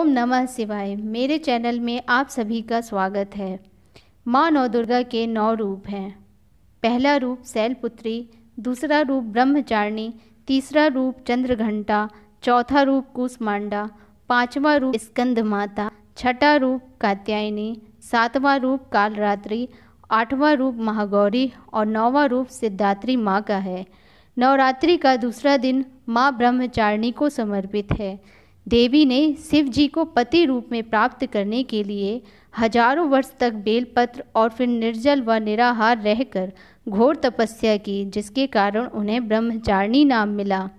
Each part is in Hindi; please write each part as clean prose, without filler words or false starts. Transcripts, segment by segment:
ओम नमः शिवाय। मेरे चैनल में आप सभी का स्वागत है। माँ नवदुर्गा के 9 रूप हैं। पहला रूप शैलपुत्री, दूसरा रूप ब्रह्मचारिणी, तीसरा रूप चंद्रघंटा, चौथा रूप कूष्मांडा, पांचवा रूप स्कंद माता, छठा रूप कात्यायनी, सातवां रूप कालरात्रि, आठवां रूप महागौरी और 9वां रूप सिद्धात्री माँ का है। नवरात्रि का दूसरा दिन माँ ब्रह्मचारिणी को समर्पित है। देवी ने शिव जी को पति रूप में प्राप्त करने के लिए हजारों वर्ष तक बेलपत्र और फिर निर्जल व निराहार रहकर घोर तपस्या की, जिसके कारण उन्हें ब्रह्मचारिणी नाम मिला।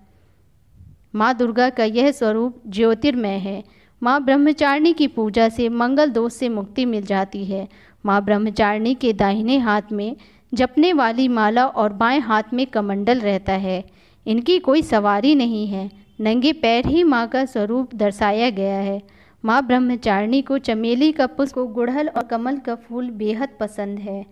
माँ दुर्गा का यह स्वरूप ज्योतिर्मय है। माँ ब्रह्मचारिणी की पूजा से मंगल दोष से मुक्ति मिल जाती है। माँ ब्रह्मचारिणी के दाहिने हाथ में जपने वाली माला और बाएं हाथ में कमंडल रहता है। इनकी कोई सवारी नहीं है, नंगे पैर ही माँ का स्वरूप दर्शाया गया है। माँ ब्रह्मचारिणी को चमेली का पुष्प, गुड़हल और कमल का फूल बेहद पसंद है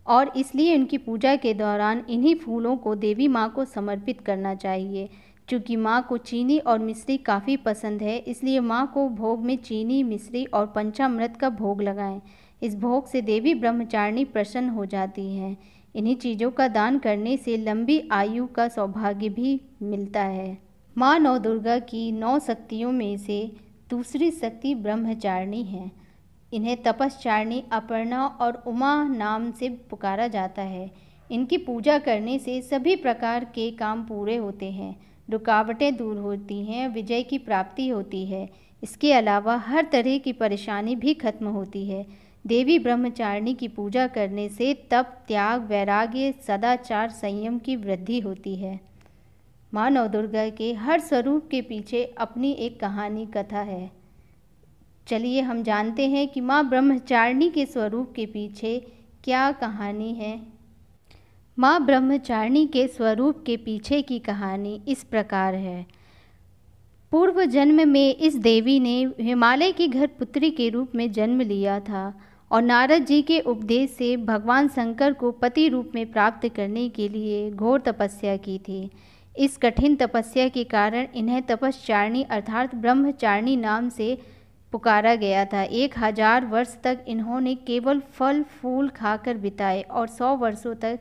और इसलिए उनकी पूजा के दौरान इन्हीं फूलों को देवी माँ को समर्पित करना चाहिए। चूँकि माँ को चीनी और मिश्री काफ़ी पसंद है, इसलिए माँ को भोग में चीनी, मिश्री और पंचामृत का भोग लगाएं। इस भोग से देवी ब्रह्मचारिणी प्रसन्न हो जाती हैं। इन्हीं चीज़ों का दान करने से लंबी आयु का सौभाग्य भी मिलता है। माँ नवदुर्गा की 9 शक्तियों में से दूसरी शक्ति ब्रह्मचारिणी है। इन्हें तपस्चारिणी, अपर्णा और उमा नाम से पुकारा जाता है। इनकी पूजा करने से सभी प्रकार के काम पूरे होते हैं, रुकावटें दूर होती हैं, विजय की प्राप्ति होती है। इसके अलावा हर तरह की परेशानी भी खत्म होती है। देवी ब्रह्मचारिणी की पूजा करने से तप, त्याग, वैराग्य, सदाचार, संयम की वृद्धि होती है। माँ नवदुर्गा के हर स्वरूप के पीछे अपनी एक कहानी कथा है। चलिए हम जानते हैं कि माँ ब्रह्मचारिणी के स्वरूप के पीछे क्या कहानी है। माँ ब्रह्मचारिणी के स्वरूप के पीछे की कहानी इस प्रकार है। पूर्व जन्म में इस देवी ने हिमालय की घर पुत्री के रूप में जन्म लिया था और नारद जी के उपदेश से भगवान शंकर को पति रूप में प्राप्त करने के लिए घोर तपस्या की थी। इस कठिन तपस्या के कारण इन्हें तपस्चारिणी अर्थात ब्रह्मचारिणी नाम से पुकारा गया था। 1000 वर्ष तक इन्होंने केवल फल फूल खाकर बिताए और 100 वर्षों तक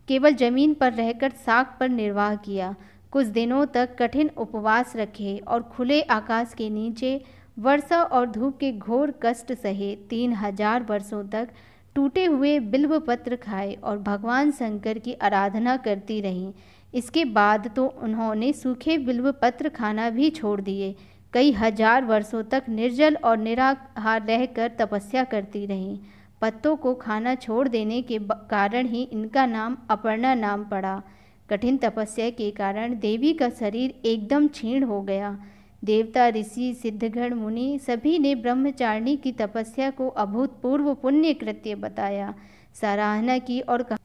केवल जमीन पर रहकर साग पर निर्वाह किया। कुछ दिनों तक कठिन उपवास रखे और खुले आकाश के नीचे वर्षा और धूप के घोर कष्ट सहे। 3000 वर्षों तक टूटे हुए बिल्व पत्र खाए और भगवान शंकर की आराधना करती रहीं। इसके बाद तो उन्होंने सूखे बिल्व पत्र खाना भी छोड़ दिए। कई हजार वर्षों तक निर्जल और निराहार रहकर तपस्या करती रहीं। पत्तों को खाना छोड़ देने के कारण ही इनका नाम अपर्णा नाम पड़ा। कठिन तपस्या के कारण देवी का शरीर एकदम क्षीण हो गया। देवता, ऋषि, सिद्धगण, मुनि सभी ने ब्रह्मचारिणी की तपस्या को अभूतपूर्व पुण्य कृत्य बताया, सराहना की और कहा,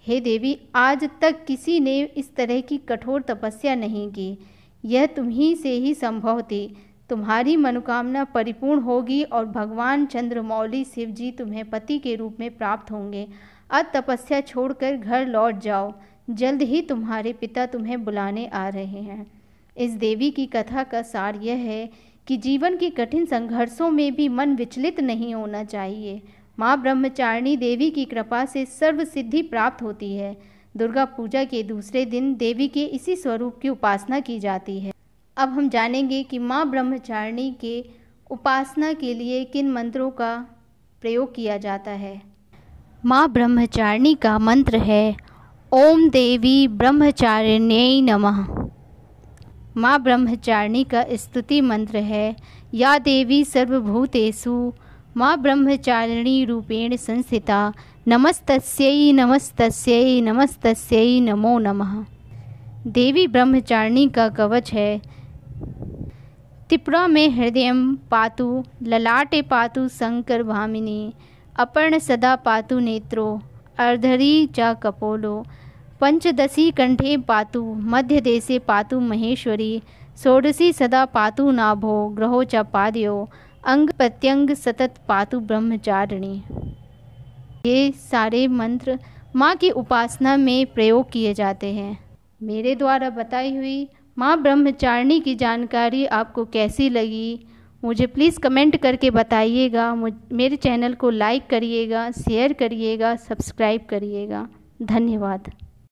हे देवी, आज तक किसी ने इस तरह की कठोर तपस्या नहीं की। यह तुम्ही से ही संभव थी। तुम्हारी मनोकामना परिपूर्ण होगी और भगवान चंद्रमौली शिव जी तुम्हें पति के रूप में प्राप्त होंगे। अब तपस्या छोड़कर घर लौट जाओ, जल्द ही तुम्हारे पिता तुम्हें बुलाने आ रहे हैं। इस देवी की कथा का सार यह है कि जीवन के कठिन संघर्षों में भी मन विचलित नहीं होना चाहिए। माँ ब्रह्मचारिणी देवी की कृपा से सर्व सिद्धि प्राप्त होती है। दुर्गा पूजा के दूसरे दिन देवी के इसी स्वरूप की उपासना की जाती है। अब हम जानेंगे कि माँ ब्रह्मचारिणी के उपासना के लिए किन मंत्रों का प्रयोग किया जाता है। माँ ब्रह्मचारिणी का मंत्र है ओम देवी ब्रह्मचारिण्यै नमः। माँ ब्रह्मचारिणी का स्तुति मंत्र है या देवी सर्वभूतेषु माँ ब्रह्मचारिणी रूपेण संस्थिता नमस्तस्यै नमस्तस्यै नमस्तस्यै नमो नमः। देवी ब्रह्मचारिणी का कवच है त्रिपुरा में हृदयं पातु, ललाटे पातु शंकर भामिनी, अपर्ण सदा पातु नेत्रो, अर्धरी च कपोलो, पंचदशी कंठे पातु, मध्य देशे पातु महेश्वरी, षोडशी सदा पातु नाभो, ग्रहो च पादयो, अंग प्रत्यंग सतत पातु ब्रह्मचारिणी। ये सारे मंत्र माँ की उपासना में प्रयोग किए जाते हैं। मेरे द्वारा बताई हुई माँ ब्रह्मचारिणी की जानकारी आपको कैसी लगी मुझे प्लीज़ कमेंट करके बताइएगा। मेरे चैनल को लाइक करिएगा, शेयर करिएगा, सब्सक्राइब करिएगा। धन्यवाद।